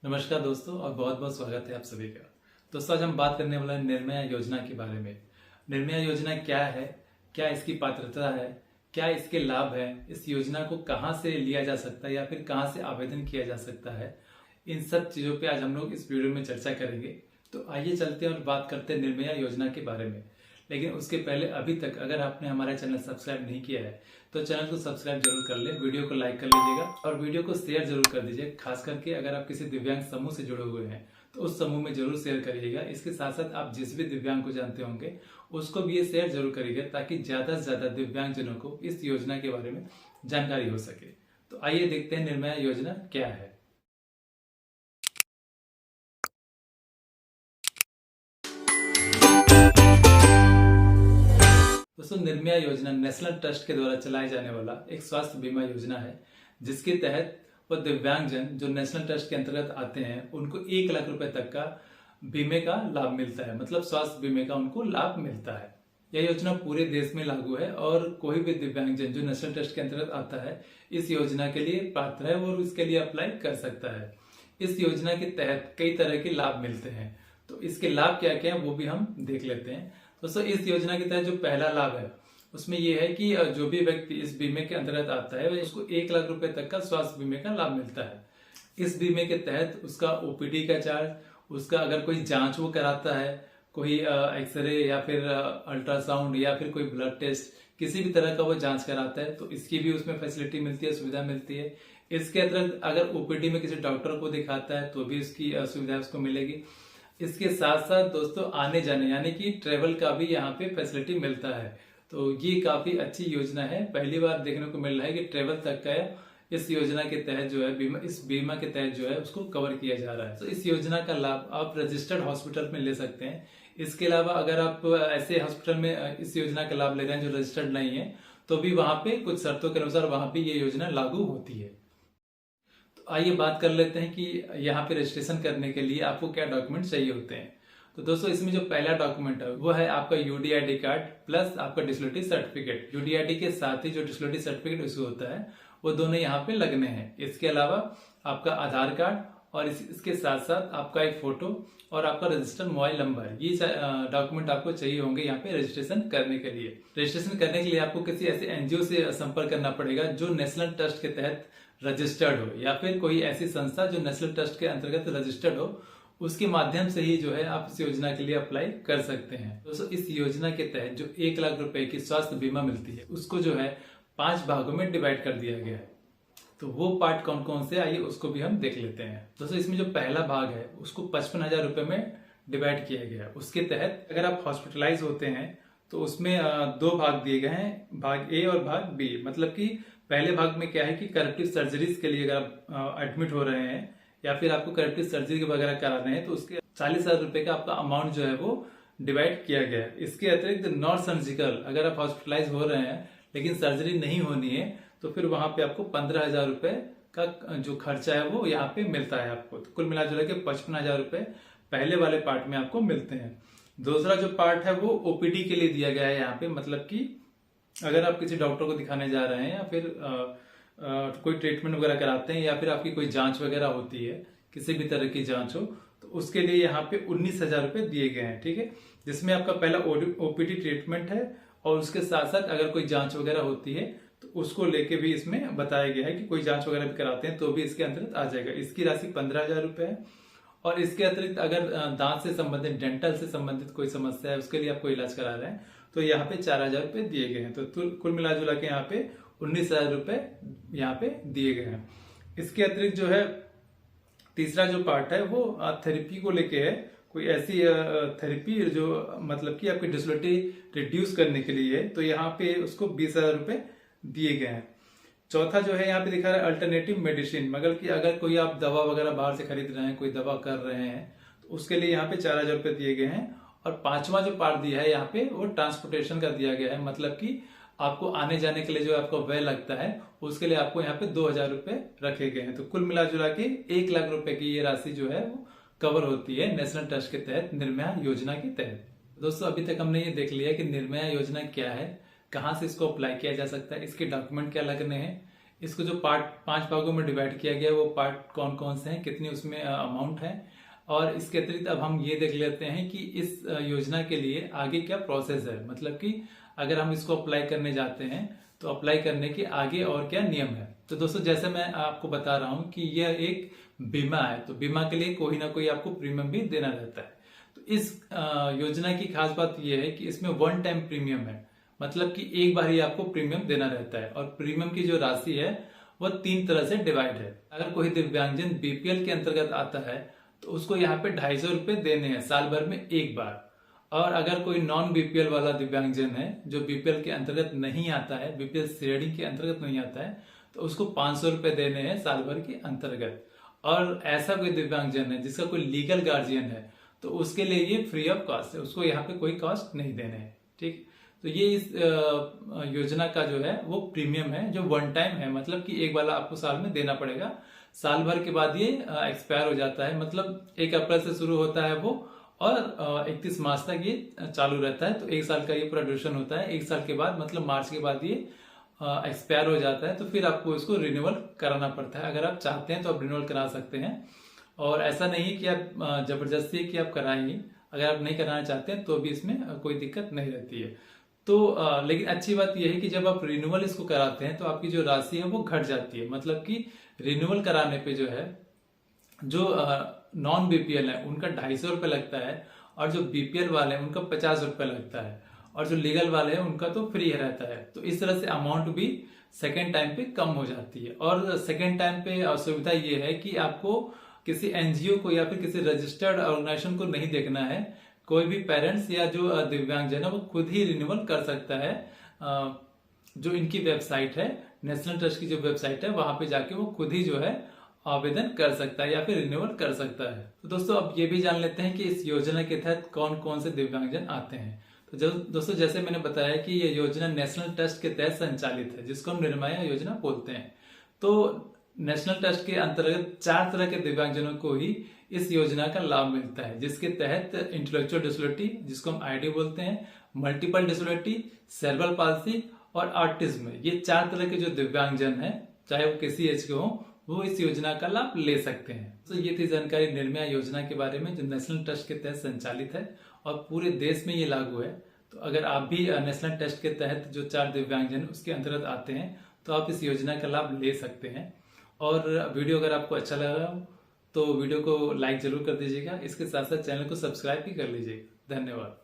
नमस्कार दोस्तों और बहुत बहुत स्वागत है आप सभी का। दोस्तों आज हम बात करने वाले हैं निर्मया योजना के बारे में। निर्मया योजना क्या है, क्या इसकी पात्रता है, क्या इसके लाभ हैं, इस योजना को कहां से लिया जा सकता है या फिर कहां से आवेदन किया जा सकता है, इन सब चीजों पे आज हम लोग इस वीडियो में चर्चा करेंगे। तो आइए चलते हैं और बात करते हैं निर्मया योजना के बारे में। लेकिन उसके पहले अभी तक अगर आपने हमारा चैनल सब्सक्राइब नहीं किया है तो चैनल को सब्सक्राइब जरूर कर ले, वीडियो को लाइक कर लीजिएगा और वीडियो को शेयर जरूर कर दीजिए। खास करके अगर आप किसी दिव्यांग समूह से जुड़े हुए हैं तो उस समूह में जरूर शेयर करिएगा। इसके साथ साथ आप जिस भी दिव्यांग को जानते होंगे उसको भी ये शेयर जरूर करिएगा ताकि ज्यादा से ज्यादा दिव्यांगजनों को इस योजना के बारे में जानकारी हो सके। तो आइए देखते हैं निर्मया योजना क्या है। दोस्तों निर्मया योजना नेशनल ट्रस्ट के द्वारा चलाए जाने वाला एक स्वास्थ्य बीमा योजना है, जिसके तहत वो दिव्यांगजन जो नेशनल ट्रस्ट के अंतर्गत आते हैं उनको 1 लाख रुपए तक का बीमे का लाभ मिलता है, मतलब स्वास्थ्य बीमे का उनको लाभ मिलता है। यह योजना पूरे देश में लागू है और कोई भी दिव्यांगजन जो नेशनल ट्रस्ट के अंतर्गत आता है इस योजना के लिए पात्र है और इसके लिए अप्लाई कर सकता है। इस योजना के तहत कई तरह के लाभ मिलते हैं, तो इसके लाभ क्या क्या है वो भी हम देख लेते हैं। दोस्तों इस योजना के तहत जो पहला लाभ है उसमें यह है कि जो भी व्यक्ति इस बीमे के अंतर्गत आता है उसको 1 लाख रुपए तक का स्वास्थ्य बीमे का लाभ मिलता है। इस बीमे के तहत उसका ओपीडी का चार्ज, उसका अगर कोई जांच वो कराता है, कोई एक्सरे या फिर अल्ट्रासाउंड या फिर कोई ब्लड टेस्ट, किसी भी तरह का वो जांच कराता है तो इसकी भी उसमें फैसिलिटी मिलती है, सुविधा मिलती है। इसके अतिरिक्त अगर ओपीडी में किसी डॉक्टर को दिखाता है तो भी इसकी सुविधा उसको मिलेगी। इसके साथ साथ दोस्तों आने जाने यानी कि ट्रेवल का भी यहाँ पे फैसिलिटी मिलता है। तो ये काफी अच्छी योजना है, पहली बार देखने को मिल रहा है कि ट्रेवल तक का इस योजना के तहत जो है बीमा के तहत जो है उसको कवर किया जा रहा है। तो इस योजना का लाभ आप रजिस्टर्ड हॉस्पिटल में ले सकते हैं। इसके अलावा अगर आप ऐसे हॉस्पिटल में इस योजना का लाभ ले रहे हैं जो रजिस्टर्ड नहीं है तो भी वहां पे कुछ शर्तों के अनुसार वहां पे ये योजना लागू होती है। आइए बात कर लेते हैं कि यहाँ पे रजिस्ट्रेशन करने के लिए आपको क्या डॉक्यूमेंट चाहिए होते हैं। तो दोस्तों इसमें जो पहला डॉक्यूमेंट है वो है आपका यूडीआईडी कार्ड प्लस आपका डिसेबिलिटी सर्टिफिकेट। यूडीआईडी के साथ ही जो डिसेबिलिटी सर्टिफिकेट इशू होता है वो दोनों यहाँ पे लगने हैं। इसके अलावा आपका आधार कार्ड और इसके साथ साथ आपका एक फोटो और आपका रजिस्टर्ड मोबाइल नंबर, ये डॉक्यूमेंट आपको चाहिए होंगे यहाँ पे रजिस्ट्रेशन करने के लिए। रजिस्ट्रेशन करने के लिए आपको किसी ऐसे एनजीओ से संपर्क करना पड़ेगा जो नेशनल ट्रस्ट के तहत रजिस्टर्ड हो या फिर कोई ऐसी संस्था जो नेशनल ट्रस्ट के अंतर्गत रजिस्टर्ड हो, उसके माध्यम से ही जो है आप इस योजना के लिए अप्लाई कर सकते हैं। दोस्तों इस योजना के तहत जो 1 लाख रुपए की स्वास्थ्य बीमा मिलती है उसको जो है 5 भागों में डिवाइड कर दिया गया है। तो वो पार्ट कौन कौन से आइए उसको भी हम देख लेते हैं। दोस्तों इसमें जो पहला भाग है उसको 55,000 रुपए में डिवाइड किया गया है। उसके तहत अगर आप हॉस्पिटलाइज होते हैं तो उसमें 2 भाग दिए गए हैं, भाग ए और भाग बी। मतलब कि पहले भाग में क्या है कि करेक्टिव सर्जरीज के लिए अगर आप एडमिट हो रहे हैं या फिर आपको करेक्टिव सर्जरी वगैरह करा रहे हैं तो उसके 40,000 रुपए का आपका अमाउंट जो है वो डिवाइड किया गया है। इसके अतिरिक्त नॉन सर्जिकल अगर आप हॉस्पिटलाइज हो रहे हैं लेकिन सर्जरी नहीं होनी है तो फिर वहां पे आपको 15,000 रुपए का जो खर्चा है वो यहाँ पे मिलता है आपको। तो कुल मिलाजुला के 55,000 रुपए पहले वाले पार्ट में आपको मिलते हैं। दूसरा जो पार्ट है वो ओपीडी के लिए दिया गया है यहाँ पे। मतलब कि अगर आप किसी डॉक्टर को दिखाने जा रहे हैं या फिर कोई ट्रीटमेंट वगैरह कराते हैं या फिर आपकी कोई जांच वगैरह होती है, किसी भी तरह की जांच हो, तो उसके लिए यहाँ पे 19,000 रुपए दिए गए हैं। ठीक है, जिसमें आपका पहला ओपीडी ट्रीटमेंट है और उसके साथ साथ अगर कोई जांच वगैरह होती है तो उसको लेके भी इसमें बताया गया है कि कोई जांच वगैरह भी कराते हैं तो भी इसके अंतर्गत आ जाएगा। इसकी राशि 15,000 रुपए है। और इसके अतिरिक्त अगर दांत से संबंधित, डेंटल से संबंधित कोई समस्या है उसके लिए आप कोई इलाज करा रहे हैं तो यहाँ पे 4,000 रुपए दिए गए हैं। तो कुल मिलाजुला के यहाँ पे 19,000 रुपए यहाँ पे दिए गए हैं। इसके अतिरिक्त जो है तीसरा जो पार्ट है वो थेरेपी को लेके है। कोई ऐसी थेरेपी जो मतलब कि आपकी डिसेबिलिटी रिड्यूस करने के लिए है तो यहाँ पे उसको 20,000 रुपए दिए गए हैं। चौथा जो है यहाँ पे दिखा रहा है अल्टरनेटिव मेडिसिन, मगर कि अगर कोई आप दवा वगैरह बाहर से खरीद रहे हैं, कोई दवा कर रहे हैं तो उसके लिए यहाँ पे 4,000 रुपए दिए गए हैं। और पांचवा जो पार्ट दिया है यहाँ पे वो ट्रांसपोर्टेशन का दिया गया है। मतलब कि आपको आने जाने के लिए जो आपको व्यय लगता है उसके लिए आपको यहाँ पे 2,000 रुपए रखे गए हैं। तो कुल मिला जुला के 1 लाख रुपए की ये राशि जो है वो कवर होती है नेशनल ट्रस्ट के तहत, निर्मया योजना के तहत। दोस्तों अभी तक हमने ये देख लिया कि निर्मया योजना क्या है, कहाँ से इसको अप्लाई किया जा सकता है, इसके डॉक्यूमेंट क्या लगने हैं, इसको जो पार्ट 5 भागों में डिवाइड किया गया है वो पार्ट कौन कौन से हैं, कितनी उसमें अमाउंट है, और इसके अतिरिक्त अब हम ये देख लेते हैं कि इस योजना के लिए आगे क्या प्रोसेस है। मतलब कि अगर हम इसको अप्लाई करने जाते हैं तो अप्लाई करने के आगे और क्या नियम है। तो दोस्तों जैसे मैं आपको बता रहा हूं कि यह एक बीमा है, तो बीमा के लिए कोई ना कोई आपको प्रीमियम भी देना रहता है। तो इस योजना की खास बात यह है कि इसमें वन टाइम प्रीमियम है, मतलब कि एक बार ही आपको प्रीमियम देना रहता है, और प्रीमियम की जो राशि है वह 3 तरह से डिवाइड है। अगर कोई दिव्यांगजन बीपीएल के अंतर्गत आता है तो उसको यहाँ पे 250 रुपए देने हैं साल भर में एक बार, और अगर कोई नॉन बीपीएल वाला दिव्यांगजन है जो बीपीएल के अंतर्गत नहीं आता है, बीपीएल श्रेणी के अंतर्गत नहीं आता है, तो उसको 500 रुपए देने हैं साल भर के अंतर्गत। और ऐसा कोई दिव्यांगजन है जिसका कोई लीगल गार्जियन है तो उसके लिए ये फ्री ऑफ कॉस्ट है, उसको यहाँ पे कोई कॉस्ट नहीं देने हैं। ठीक, तो ये इस योजना का जो है वो प्रीमियम है जो वन टाइम है, मतलब कि एक बार आपको साल में देना पड़ेगा। साल भर के बाद ये एक्सपायर हो जाता है, मतलब 1 अप्रैल से शुरू होता है वो और 31 मार्च तक ये चालू रहता है। तो 1 साल का ये पूरा ड्यूरेशन होता है। 1 साल के बाद मतलब मार्च के बाद ये एक्सपायर हो जाता है, तो फिर आपको इसको रिन्यूअल कराना पड़ता है। अगर आप चाहते हैं तो आप रिन्यूअल करा सकते हैं, और ऐसा नहीं है कि आप जबरदस्ती कि आप कराएंगे। अगर आप नहीं कराना चाहते हैं तो भी इसमें कोई दिक्कत नहीं रहती है। तो लेकिन अच्छी बात यह है कि जब आप रिन्यूअल इसको कराते हैं तो आपकी जो राशि है वो घट जाती है। मतलब कि रिन्यूअल कराने पे जो है जो नॉन बीपीएल है उनका 250 रुपये लगता है, और जो बीपीएल वाले हैं उनका 50 रुपये लगता है, और जो लीगल वाले हैं उनका तो फ्री रहता है। तो इस तरह से अमाउंट भी सेकेंड टाइम पे कम हो जाती है। और सेकेंड टाइम पे असुविधा ये है कि आपको किसी एनजीओ को या फिर किसी रजिस्टर्ड ऑर्गेनाइजेशन को नहीं देखना है। कोई भी पेरेंट्स या जो दिव्यांगजन है वो खुद ही रिन्यूअल कर सकता है। जो इनकी वेबसाइट है, नेशनल ट्रस्ट की जो वेबसाइट है, वहां पे जाके वो खुद ही जो है आवेदन कर सकता है या फिर रिन्यूअल कर सकता है। तो दोस्तों अब ये भी जान लेते हैं कि इस योजना के तहत कौन कौन से दिव्यांगजन आते हैं। तो दोस्तों जैसे मैंने बताया कि ये योजना नेशनल ट्रस्ट के तहत संचालित है, जिसको हम निर्माया योजना बोलते हैं। तो नेशनल ट्रस्ट के अंतर्गत 4 तरह के दिव्यांगजनों को ही इस योजना का लाभ मिलता है, जिसके तहत इंटेलेक्चुअल डिसेबिलिटी जिसको हम आईडी बोलते हैं, मल्टीपल डिसेबिलिटी, सेरेब्रल पाल्सी और ऑटिज्म, ये 4 तरह के जो दिव्यांगजन हैं चाहे वो किसी एज के हो वो इस योजना का लाभ ले सकते हैं। तो ये थी जानकारी निर्मया योजना के बारे में जो नेशनल ट्रस्ट के तहत संचालित है और पूरे देश में ये लागू है। तो अगर आप भी नेशनल ट्रस्ट के तहत जो 4 दिव्यांगजन उसके अंतर्गत आते हैं तो आप इस योजना का लाभ ले सकते हैं। और वीडियो अगर आपको अच्छा लगा तो वीडियो को लाइक जरूर कर दीजिएगा। इसके साथ साथ चैनल को सब्सक्राइब भी कर लीजिएगा। धन्यवाद।